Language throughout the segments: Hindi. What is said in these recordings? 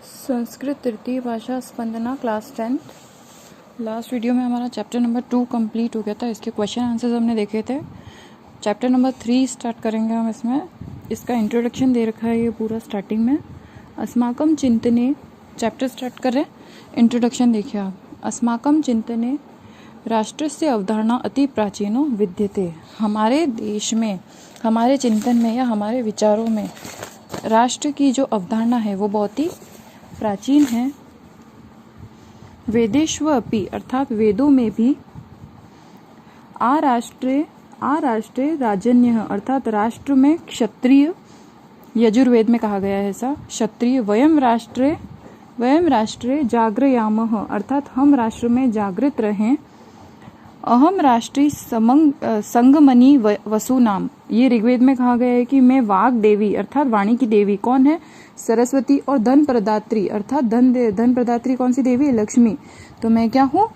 संस्कृत तृतीय भाषा Spandana class 10th। Last video में हमारा चैप्टर नंबर 2 कंप्लीट हो गया था। इसके क्वेश्चन आंसर्स हमने देखे थे। चैप्टर नंबर 3 स्टार्ट करेंगे हम। इसमें इसका इंट्रोडक्शन दे रखा है ये पूरा स्टार्टिंग में। अस्माकम चिंतने चैप्टर स्टार्ट कर रहे हैं। इंट्रोडक्शन देखिए आप। अस्माकम चिंतने राष्ट्रस्य अवधारणा अति प्राचीनो विद्यते। हमारे देश में, हमारे चिंतन में या हमारे विचारों में राष्ट्र की जो अवधारणा है वो बहुत ही प्राचीन है। वेदेष्व अपि अर्थात वेदों में भी आराष्ट्रे राजन्य अर्थात राष्ट्र में क्षत्रिय, यजुर्वेद में कहा गया है ऐसा, क्षत्रिय वयम राष्ट्रे जागृयामः अर्थात हम राष्ट्र में जागृत रहें। अहम राष्ट्री संगमनी वसु नाम, ये ऋग्वेद में कहा गया है कि मैं वाग देवी अर्थात वाणी की देवी कौन है, सरस्वती, और धन प्रदात्री अर्थात धन प्रदात्री कौन सी देवी, लक्ष्मी। तो मैं क्या हूँ,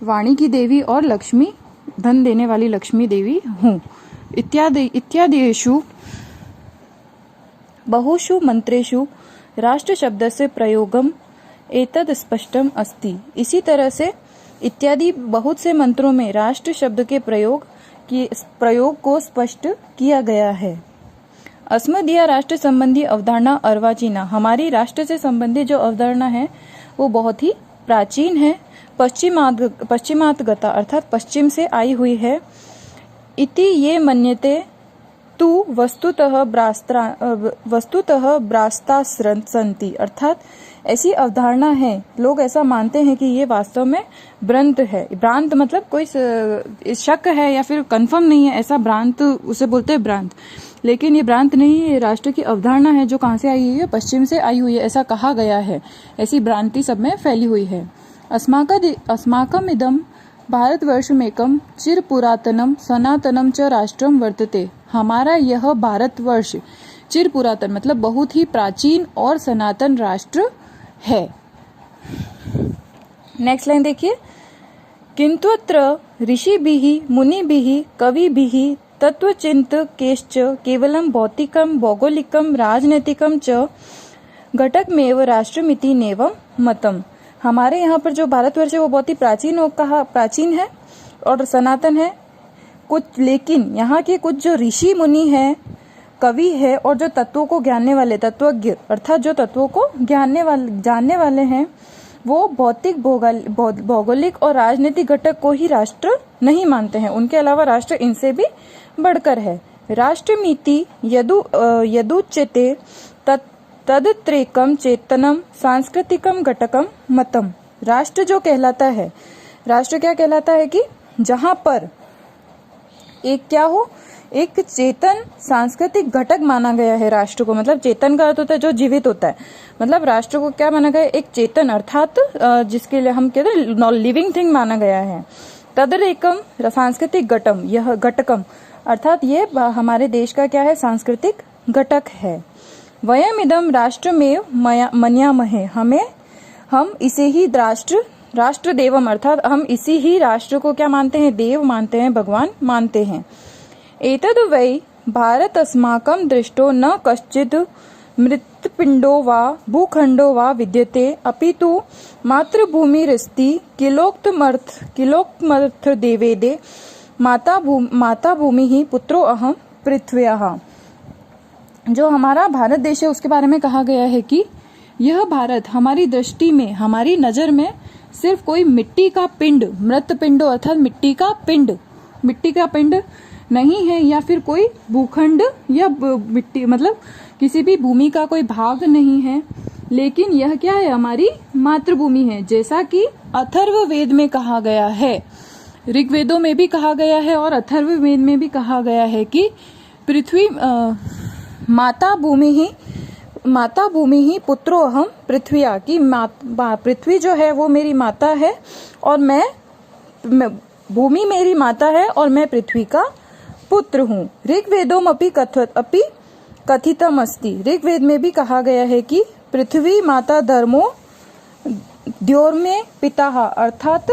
वाणी की देवी और लक्ष्मी, धन देने वाली लक्ष्मी देवी हूँ। इत्यादिषु बहुषु मंत्रेषु राष्ट्र शब्द से प्रयोगम एतद स्पष्टम अस्ति। इसी तरह से इत्यादि बहुत से मंत्रों में राष्ट्र शब्द के प्रयोग को स्पष्ट किया गया है। अस्मदीय राष्ट्र संबंधी अवधारणा अर्वाचीना, हमारी राष्ट्र से संबंधित जो अवधारणा है वो बहुत ही प्राचीन है। पश्चिमातगता अर्थात पश्चिम से आई हुई है। इति ये मन्यते तु वस्तुतः ब्रास्तासंति अर्थात ऐसी अवधारणा है, लोग ऐसा मानते हैं कि ये वास्तव में भ्रांत है। भ्रांत मतलब कोई शक है या फिर कंफर्म नहीं है, ऐसा भ्रांत उसे बोलते हैं भ्रांत। लेकिन ये भ्रांत नहीं है, ये राष्ट्र की अवधारणा है जो कहाँ से आई हुई है, पश्चिम से आई हुई है, ऐसा कहा गया है। ऐसी भ्रांति सब में फैली हुई है। अस्माकम इदम भारतवर्षमेकम चिर पुरातनम सनातनम च राष्ट्रम वर्तते। हमारा यह भारतवर्ष चिर पुरातन मतलब बहुत ही प्राचीन और सनातन राष्ट्र है। नेक्स्ट लाइन देखिए। किंतुत्र ऋषिभिः मुनिभिः कविभिः तत्वचिन्तकैश्च केवलं भौतिकं भौगोलिकं राजनैतिकं च घटकमेव राष्ट्रमिति नेवं मतम्। हमारे यहाँ पर जो भारतवर्ष है वो बहुत ही प्राचीन है और सनातन है कुछ, लेकिन यहाँ के कुछ जो ऋषि मुनि है, कवि है और जो तत्वों को जानने वाले तत्वज्ञ अर्थात जो तत्वों को जानने वाले हैं, वो भौतिक भौगोलिक और राजनीतिक घटक को ही राष्ट्र नहीं मानते हैं। उनके अलावा राष्ट्र इनसे भी बढ़कर है। राष्ट्रमिति यदुच्यते तदत्रेकम चेतनम सांस्कृतिकम घटकम मतम। राष्ट्र जो कहलाता है, राष्ट्र क्या कहलाता है कि जहां पर एक क्या हो, एक चेतन सांस्कृतिक घटक माना गया है राष्ट्र को। मतलब चेतन का अर्थ होता है जो जीवित होता है, मतलब राष्ट्र को क्या माना गया है, एक चेतन अर्थात जिसके लिए हम कहते हैं लिविंग थिंग माना गया है। तदरेकम सांस्कृतिक घटम, यह घटकम अर्थात ये हमारे देश का क्या है, सांस्कृतिक घटक है। वयम इदम राष्ट्र में मन्यामहे, हम इसे ही राष्ट्र देवम अर्थात हम इसी ही राष्ट्र को क्या मानते हैं, देव मानते हैं, भगवान मानते हैं। एतद् वै भारत अस्माकं दृष्टो न कश्चित् मृत्पिंडो वा भूखंडो वा विद्यते अपितु मातृभूमिरस्ति किलोक्तमर्थ देवेदे माता भूमि ही पुत्रो अहम पृथ्व्याः। जो हमारा भारत देश है उसके बारे में कहा गया है कि यह भारत हमारी दृष्टि में, हमारी नजर में सिर्फ कोई मिट्टी का पिंड, मृत पिंडो अर्थात मिट्टी का पिंड नहीं है, या फिर कोई भूखंड या मिट्टी मतलब किसी भी भूमि का कोई भाग नहीं है, लेकिन यह क्या है, हमारी मातृभूमि है। जैसा कि अथर्ववेद में कहा गया है, ऋग्वेदों में भी कहा गया है और अथर्ववेद में भी कहा गया है कि पृथ्वी माता भूमि ही पुत्रो अहम पृथ्व्या, की पृथ्वी जो है वो मेरी माता है और मैं भूमि मेरी माता है और मैं पृथ्वी का पुत्र हूँ। ऋग्वेदोम अपि कथितम अस्ति, ऋग्वेद में भी कहा गया है कि पृथ्वी माता धर्मो द्योर्मे पिता अर्थात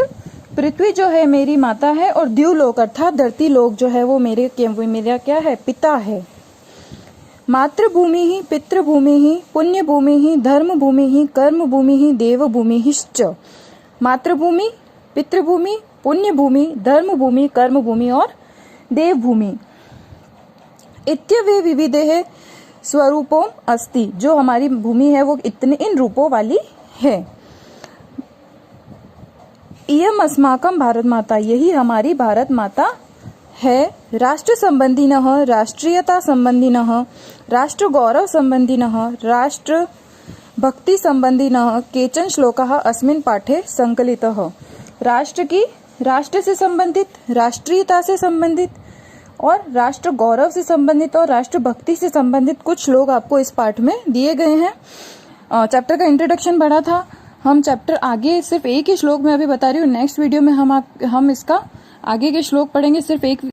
पृथ्वी जो है मेरी माता है और द्युलोक अर्थात धरती लोक जो है वो मेरा क्या है, पिता है। मातृभूमि ही पितृभूमि ही पुण्यभूमि ही धर्मभूमि ही कर्मभूमि ही देवभूमि हिश्च। मातृभूमि, पितृभूमि, पुण्यभूमि, धर्मभूमि, कर्मभूमि और देवभूमि। इत्यवे विविधे स्वरूपों अस्ति। जो हमारी भूमि है वो इन रूपों वाली है। इयम अस्माकं भारत माता, यही हमारी भारत माता है। राष्ट्र संबंधिनः, राष्ट्रीयता संबंधिनः, राष्ट्र गौरव संबंधिनः, राष्ट्र भक्ति संबंधिनः केचन श्लोकाः अस्मिन् पाठे संकलितः। राष्ट्र से संबंधित, राष्ट्रीयता से संबंधित और राष्ट्र गौरव से संबंधित और राष्ट्र भक्ति से संबंधित कुछ श्लोक आपको इस पाठ में दिए गए हैं। चैप्टर का इंट्रोडक्शन पढ़ा था। हम चैप्टर आगे सिर्फ एक ही श्लोक में अभी बता रही हूँ। नेक्स्ट वीडियो में हम इसका आगे के श्लोक पढ़ेंगे सिर्फ एक